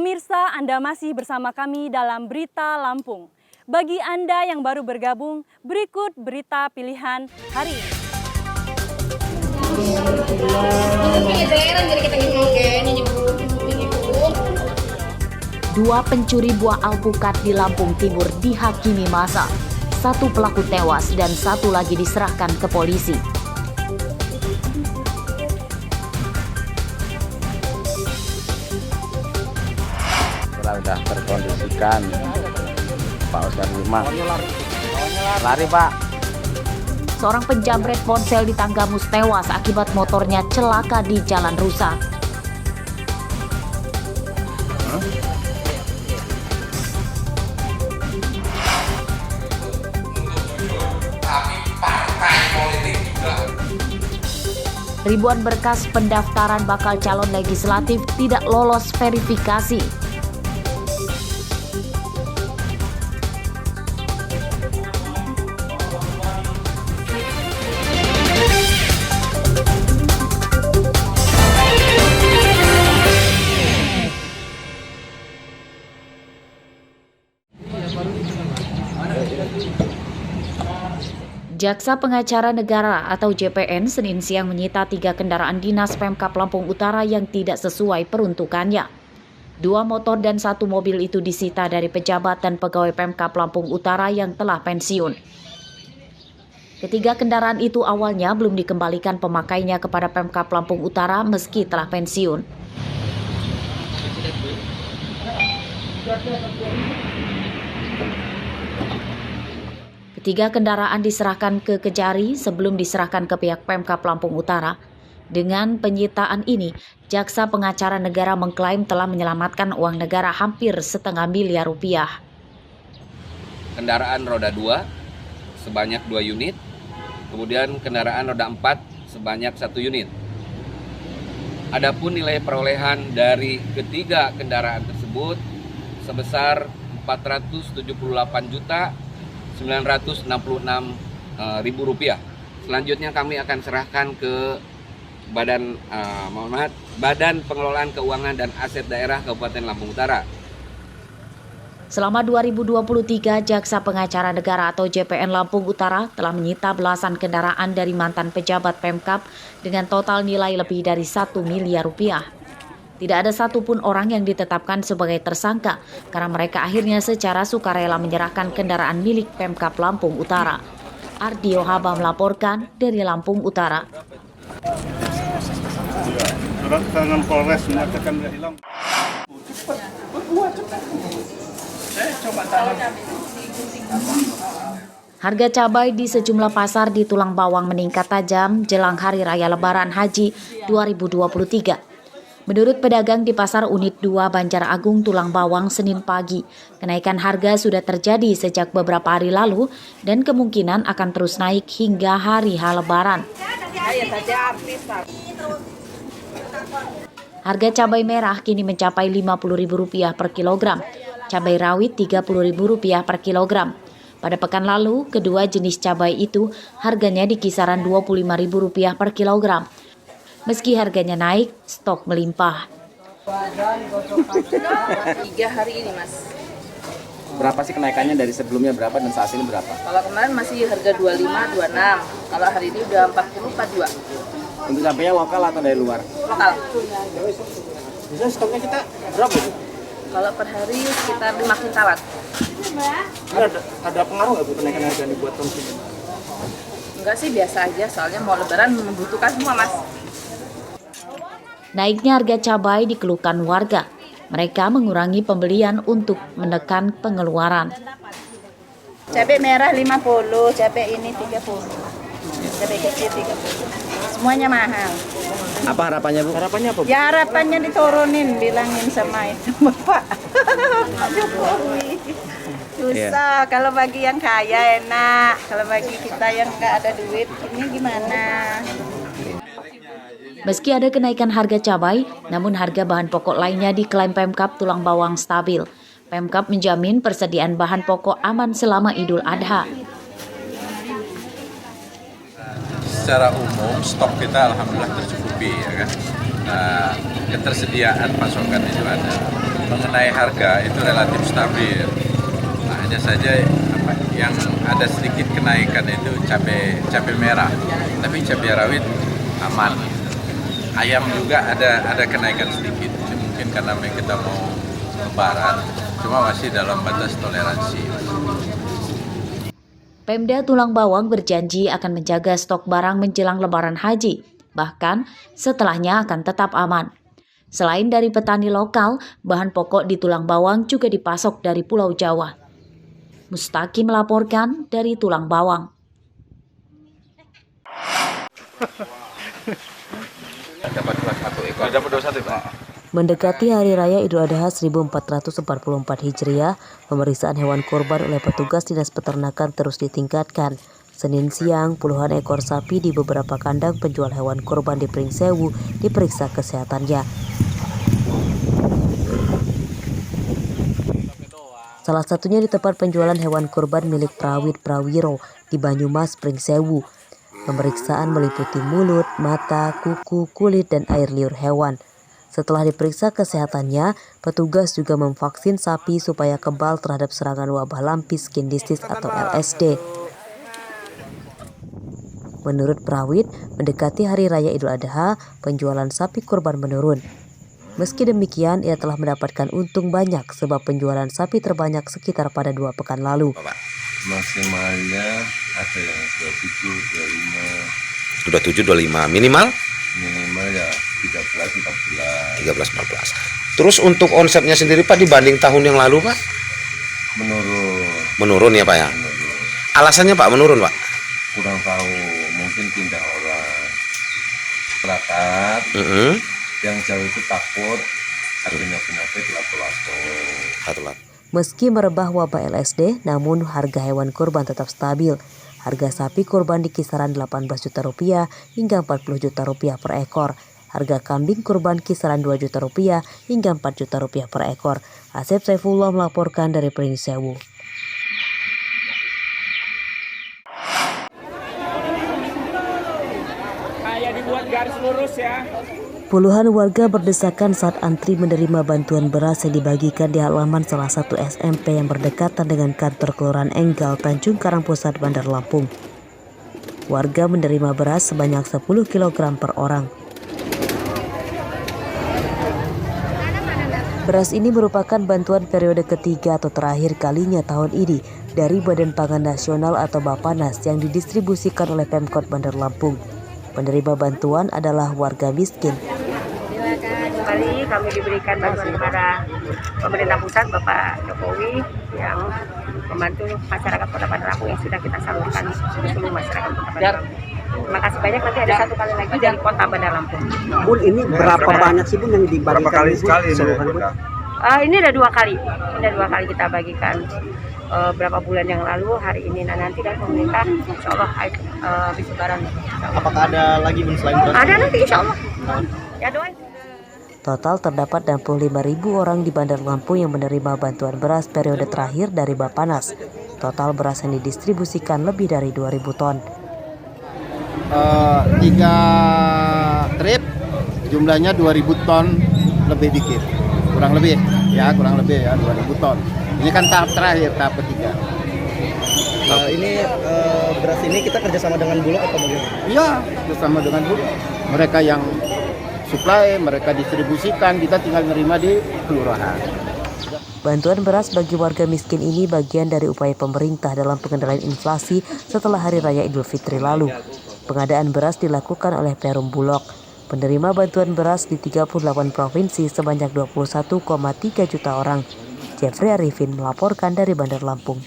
Pemirsa, Anda masih bersama kami dalam Berita Lampung. Bagi Anda yang baru bergabung, berikut berita pilihan hari ini. Dua pencuri buah alpukat di Lampung Timur dihakimi massa. Satu pelaku tewas dan satu lagi diserahkan ke polisi. Sudah terkondisikan Pak Oscar Lima. Lari Pak. Seorang penjamret ponsel di Tanggamus tewas akibat motornya celaka di jalan rusak. Ribuan berkas pendaftaran bakal calon legislatif tidak lolos verifikasi. Jaksa Pengacara Negara atau JPN Senin siang menyita 3 kendaraan dinas Pemkab Lampung Utara yang tidak sesuai peruntukannya. 2 motor dan 1 mobil itu disita dari pejabat dan pegawai Pemkab Lampung Utara yang telah pensiun. Ketiga kendaraan itu awalnya belum dikembalikan pemakainya kepada Pemkab Lampung Utara meski telah pensiun. Ketiga kendaraan diserahkan ke Kejari sebelum diserahkan ke pihak Pemkab Lampung Utara. Dengan penyitaan ini, Jaksa Pengacara Negara mengklaim telah menyelamatkan uang negara hampir setengah miliar rupiah. Kendaraan roda 2 sebanyak 2 unit, kemudian kendaraan roda 4 sebanyak 1 unit. Adapun nilai perolehan dari ketiga kendaraan tersebut sebesar Rp478.966.000. Selanjutnya kami akan serahkan ke Badan Pengelolaan Keuangan dan Aset Daerah Kabupaten Lampung Utara. Selama 2023, Jaksa Pengacara Negara atau JPN Lampung Utara telah menyita belasan kendaraan dari mantan pejabat Pemkab dengan total nilai lebih dari 1 miliar rupiah. Tidak ada satupun orang yang ditetapkan sebagai tersangka karena mereka akhirnya secara sukarela menyerahkan kendaraan milik Pemkab Lampung Utara. Ardio Haba melaporkan dari Lampung Utara. Polres menyatakan sudah hilang. Harga cabai di sejumlah pasar di Tulang Bawang meningkat tajam jelang Hari Raya Lebaran Haji 2023. Menurut pedagang di Pasar Unit 2 Banjar Agung Tulang Bawang Senin pagi, kenaikan harga sudah terjadi sejak beberapa hari lalu dan kemungkinan akan terus naik hingga hari H Lebaran. Harga cabai merah kini mencapai Rp50.000 per kilogram, cabai rawit Rp30.000 per kilogram. Pada pekan lalu, kedua jenis cabai itu harganya di kisaran Rp25.000 per kilogram. Meski harganya naik, stok melimpah. 3 hari ini, Mas. Berapa sih kenaikannya dari sebelumnya berapa dan saat ini berapa? Kalau kemarin masih harga 25, 26. Kalau hari ini udah 40, 42. Untuk cabainya lokal atau dari luar? Lokal. Bisa stoknya kita berapa? Kalau per hari sekitar 5 kintalan. Ini ada pengaruh nggak Bu kenaikan harga ini buat konsumen? Enggak sih, biasa aja. Soalnya mau lebaran membutuhkan semua, Mas. Naiknya harga cabai dikeluhkan warga. Mereka mengurangi pembelian untuk menekan pengeluaran. Cabai merah 50, cabai ini 30. Cabai kecil 30. Semuanya mahal. Apa harapannya Bu? Harapannya apa Bu? Ya harapannya diturunin, bilangin sama itu Bapak. Pak Jokowi. Susah, kalau bagi yang kaya enak. Kalau bagi kita yang nggak ada duit, ini gimana? Meski ada kenaikan harga cabai, namun harga bahan pokok lainnya diklaim Pemkab Tulang Bawang stabil. Pemkab menjamin persediaan bahan pokok aman selama Idul Adha. Secara umum stok kita alhamdulillah tercukupi, ya kan. Ketersediaan pasokan itu ada. mengenai harga itu relatif stabil. Nah, hanya saja yang ada sedikit kenaikan itu cabai merah, tapi cabai rawit aman. Ayam juga ada kenaikan sedikit, mungkin karena kita mau lebaran, cuma masih dalam batas toleransi. Pemda Tulang Bawang berjanji akan menjaga stok barang menjelang Lebaran Haji, bahkan setelahnya akan tetap aman. Selain dari petani lokal, bahan pokok di Tulang Bawang juga dipasok dari Pulau Jawa. Mustaqi melaporkan dari Tulang Bawang. Mendekati Hari Raya Idul Adha 1444 Hijriah, pemeriksaan hewan kurban oleh petugas Dinas Peternakan terus ditingkatkan. Senin siang, puluhan ekor sapi di beberapa kandang penjual hewan kurban di Pringsewu diperiksa kesehatannya. Salah satunya di tempat penjualan hewan kurban milik Prawit Prawiro di Banyumas, Pringsewu. Pemeriksaan meliputi mulut, mata, kuku, kulit, dan air liur hewan. Setelah diperiksa kesehatannya, petugas juga memvaksin sapi supaya kebal terhadap serangan wabah lampis skin disease atau LSD. Menurut Prawit, mendekati Hari Raya Idul Adha, penjualan sapi kurban menurun. Meski demikian, ia telah mendapatkan untung banyak sebab penjualan sapi terbanyak sekitar pada 2 pekan lalu. Maksimalnya ada yang 27, 25. Minimal ya 13, 14. Terus untuk omsetnya sendiri Pak dibanding tahun yang lalu Pak? Menurun ya Pak ya? Menurun. Alasannya Pak menurun Pak? Kurang tahu, mungkin pindah orang. Perangkat. Yang jauh itu takut adanya penyakit lato-lato. Meski merebah wabah LSD, namun harga hewan kurban tetap stabil. Harga sapi kurban di kisaran Rp18 juta hingga Rp40 juta per ekor. Harga kambing kurban kisaran Rp2 juta hingga Rp4 juta per ekor. Asep Saifullah melaporkan dari Pringsewu. Kayak dibuat garis lurus ya. Puluhan warga berdesakan saat antri menerima bantuan beras yang dibagikan di halaman salah satu SMP yang berdekatan dengan kantor Kelurahan Enggal, Tanjung Karang Pusat, Bandar Lampung. Warga menerima beras sebanyak 10 kg per orang. Beras ini merupakan bantuan periode ketiga atau terakhir kalinya tahun ini dari Badan Pangan Nasional atau Bappenas yang didistribusikan oleh Pemkot Bandar Lampung. Penerima bantuan adalah warga miskin. Kali kami diberikan bantuan kepada pemerintah pusat, Bapak Jokowi, yang membantu masyarakat Kota Bandar Lampung yang sudah kita salurkan ke seluruh masyarakat Kota Bandar Lampung. Terima kasih banyak, nanti ada satu kali lagi dari Kota Bandar Lampung. Bun, ini berapa banyak sih Bun yang dibagikan? Berapa kali sekali Bun? Ini udah 2 kali. Udah 2 kali kita bagikan. Berapa bulan yang lalu, hari ini, nanti dari pemerintah insya Allah habis lebaran. Apakah ada lagi selain beras? Ada nanti insya Allah. Ya doain. Total terdapat 65.000 orang di Bandar Lampung yang menerima bantuan beras periode terakhir dari Bappenas. Total beras yang didistribusikan lebih dari 2.000 ton. 3 trip jumlahnya 2.000 ton lebih dikit. Kurang lebih ya 2.000 ton. Ini kan tahap terakhir, tahap ketiga. Beras ini kita kerjasama dengan Bulog atau bagaimana? Iya, bersama dengan Bulog. Mereka yang supply, mereka distribusikan, kita tinggal menerima di kelurahan. Bantuan beras bagi warga miskin ini bagian dari upaya pemerintah dalam pengendalian inflasi setelah Hari Raya Idul Fitri lalu. Pengadaan beras dilakukan oleh Perum Bulog. Penerima bantuan beras di 38 provinsi sebanyak 21,3 juta orang. Jeffrey Arifin melaporkan dari Bandar Lampung.